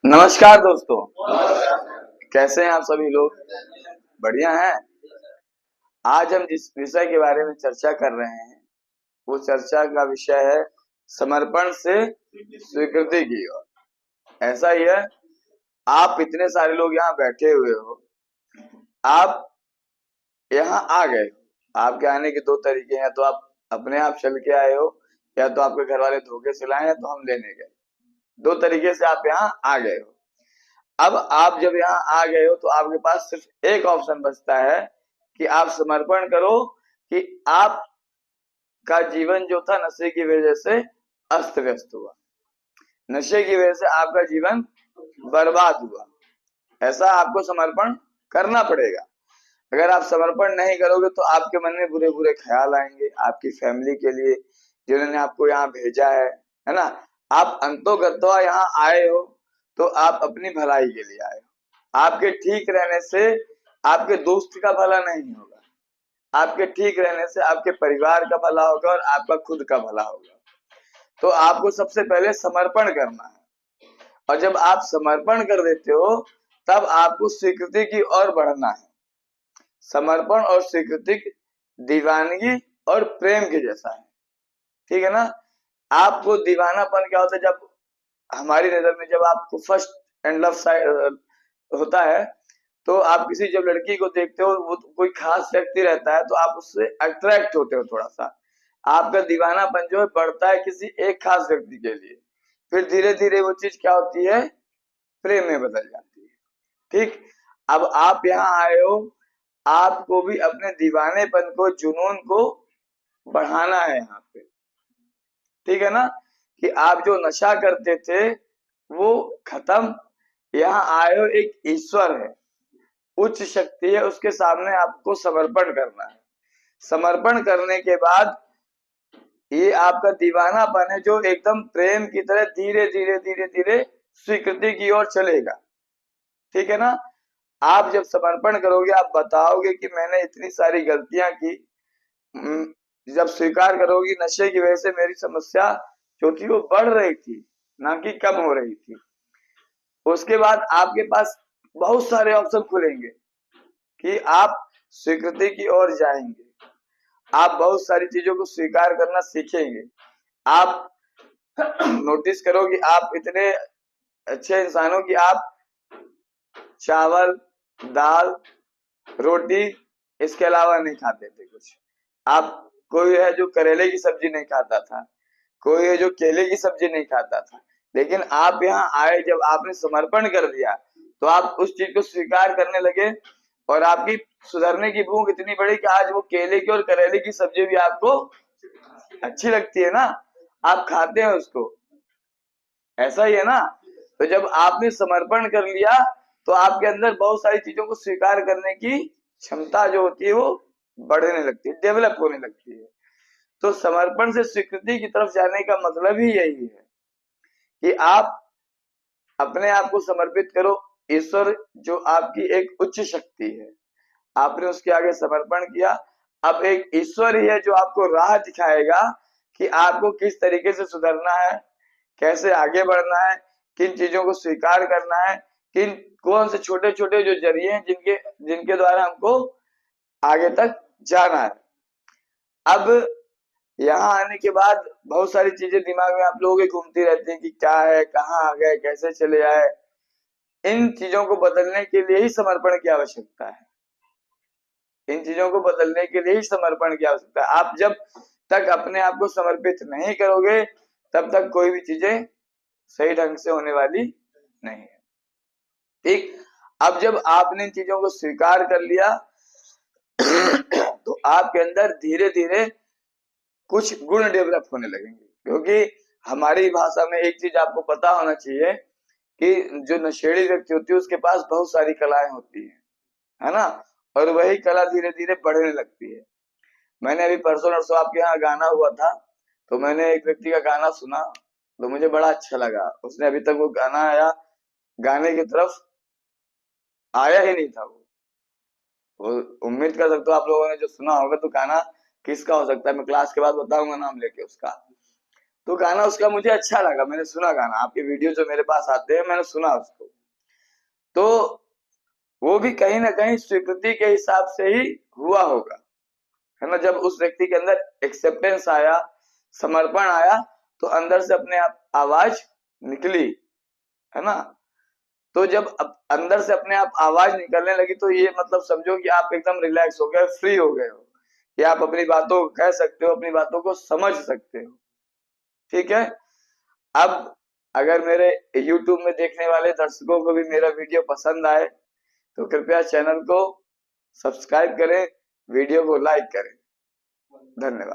नमस्कार दोस्तों। कैसे हैं आप सभी लोग? बढ़िया हैं। आज हम जिस विषय के बारे में चर्चा कर रहे हैं वो चर्चा का विषय है समर्पण से स्वीकृति की ओर। ऐसा ही है, आप इतने सारे लोग यहाँ बैठे हुए हो, आप यहाँ आ गए हो। आपके आने के दो तरीके हैं, तो आप अपने आप चल के आए हो या तो आपके घर वाले धोखे से लाए हैं तो हम लेने गए। दो तरीके से आप यहाँ आ गए हो। अब आप जब यहाँ आ गए हो तो आपके पास सिर्फ एक ऑप्शन बचता है कि आप समर्पण करो कि आपका जीवन जो था नशे की वजह से अस्त व्यस्त हुआ, नशे की वजह से आपका जीवन बर्बाद हुआ। ऐसा आपको समर्पण करना पड़ेगा। अगर आप समर्पण नहीं करोगे तो आपके मन में बुरे बुरे ख्याल आएंगे आपकी फैमिली के लिए, जिन्होंने आपको यहाँ भेजा है ना। आप अंतोगत्वा यहाँ आए हो तो आप अपनी भलाई के लिए आए हो। आपके ठीक रहने से आपके दोस्त का भला नहीं होगा, आपके ठीक रहने से आपके परिवार का भला होगा और आपका खुद का भला होगा। तो आपको सबसे पहले समर्पण करना है, और जब आप समर्पण कर देते हो तब आपको स्वीकृति की ओर बढ़ना है। समर्पण और स्वीकृति दीवानगी और प्रेम के जैसा है, ठीक है ना। आपको दीवानापन क्या होता है? जब हमारी नजर में जब आपको फर्स्ट एंड लव होता है तो आप किसी जब लड़की को देखते हो, वो कोई खास व्यक्ति रहता है तो आप उससे अट्रैक्ट होते हो थोड़ा सा। आपका दीवानापन जो है बढ़ता है किसी एक खास व्यक्ति के लिए, फिर धीरे धीरे वो चीज क्या होती है, प्रेम में बदल जाती है। ठीक, अब आप यहाँ आए हो, आपको भी अपने दीवानेपन को, जुनून को बढ़ाना है यहाँ पे, ठीक है ना। कि आप जो नशा करते थे वो खत्म, यहाँ आए हो, एक ईश्वर है, उच्च शक्ति है, उसके सामने आपको समर्पण करना है। समर्पण करने के बाद ये आपका दीवानापन है जो एकदम प्रेम की तरह धीरे धीरे धीरे धीरे स्वीकृति की ओर चलेगा, ठीक है ना। आप जब समर्पण करोगे, आप बताओगे कि मैंने इतनी सारी गलतियां की। जब स्वीकार करोगी नशे की वजह से मेरी समस्या जो थी वो बढ़ रही थी, ना कि कम हो रही थी। उसके बाद आपके पास बहुत सारे ऑप्शन खुलेंगे कि आप स्वीकृति की ओर जाएंगे। आप बहुत सारी चीजों को स्वीकार करना सीखेंगे। आप नोटिस करो कि आप इतने अच्छे इंसानों की आप चावल, दाल, रोटी इसके अलावा नहीं खाते थे कुछ। आप, कोई है जो करेले की सब्जी नहीं खाता था, कोई है जो केले की सब्जी नहीं खाता था, लेकिन आप यहाँ आए, जब आपने समर्पण कर दिया तो आप उस चीज को स्वीकार करने लगे और आपकी सुधरने की भूख इतनी बड़ी कि आज वो केले की और करेले की सब्जी भी आपको अच्छी लगती है ना, आप खाते हैं उसको। ऐसा ही है ना। तो जब आपने समर्पण कर लिया तो आपके अंदर बहुत सारी चीजों को स्वीकार करने की क्षमता जो होती है वो बढ़ने लगती है, डेवलप होने लगती है। तो समर्पण से स्वीकृति की तरफ जाने का मतलब ही यही है कि आप अपने आप को समर्पित करो। ईश्वर जो आपकी एक उच्च शक्ति है, आपने उसके आगे समर्पण किया। अब एक ईश्वर ही है जो आपको राह दिखाएगा कि आपको किस तरीके से सुधरना है, कैसे आगे बढ़ना है, किन चीजों को स्वीकार करना है, किन कौन से छोटे छोटे जो जरिए हैं जिनके जिनके द्वारा हमको आगे तक जाना है। अब यहाँ आने के बाद बहुत सारी चीजें दिमाग में आप लोगों के घूमती रहती हैं कि क्या है, कहाँ आ गए, कैसे चले आए। इन चीजों को बदलने के लिए ही समर्पण की आवश्यकता है। इन चीजों को बदलने के लिए ही समर्पण की आवश्यकता है। आप जब तक अपने आप को समर्पित नहीं करोगे तब तक कोई भी चीजें सही ढंग से होने वाली नहीं है। ठीक, अब जब आपने इन चीजों को स्वीकार कर लिया तो आपके अंदर धीरे धीरे कुछ गुण डेवलप होने लगेंगे। क्योंकि हमारी भाषा में एक चीज आपको पता होना चाहिए कि जो नशेड़ी व्यक्ति होती है उसके पास बहुत सारी कलाएं होती है ना, और वही कला धीरे धीरे बढ़ने लगती है। मैंने अभी परसों नरसों आपके यहाँ गाना हुआ था, तो मैंने एक व्यक्ति का गाना सुना तो मुझे बड़ा अच्छा लगा। उसने अभी तक वो गाना आया, गाने की तरफ आया ही नहीं था। वो उम्मीद कर सकते हो आप लोगों ने जो सुना होगा, तो गाना किसका हो सकता है, मैं क्लास के बाद बताऊंगा नाम लेके उसका। तो गाना उसका मुझे अच्छा लगा, मैंने सुना गाना, आपके वीडियो जो मेरे पास आते हैं मैंने सुना उसको। तो वो भी कहीं ना कहीं स्वीकृति के हिसाब से ही हुआ होगा, है ना। जब उस व्यक्ति के अंदर एक्सेप्टेंस आया, समर्पण आया, तो अंदर से अपने आप आवाज निकली, है ना। तो जब अंदर से अपने आप आवाज निकलने लगी तो ये मतलब समझो कि आप एकदम रिलैक्स हो गए, फ्री हो गए हो, कि आप अपनी बातों को कह सकते हो, अपनी बातों को समझ सकते हो। ठीक है। अब अगर मेरे YouTube में देखने वाले दर्शकों को भी मेरा वीडियो पसंद आए तो कृपया चैनल को सब्सक्राइब करें, वीडियो को लाइक करें। धन्यवाद।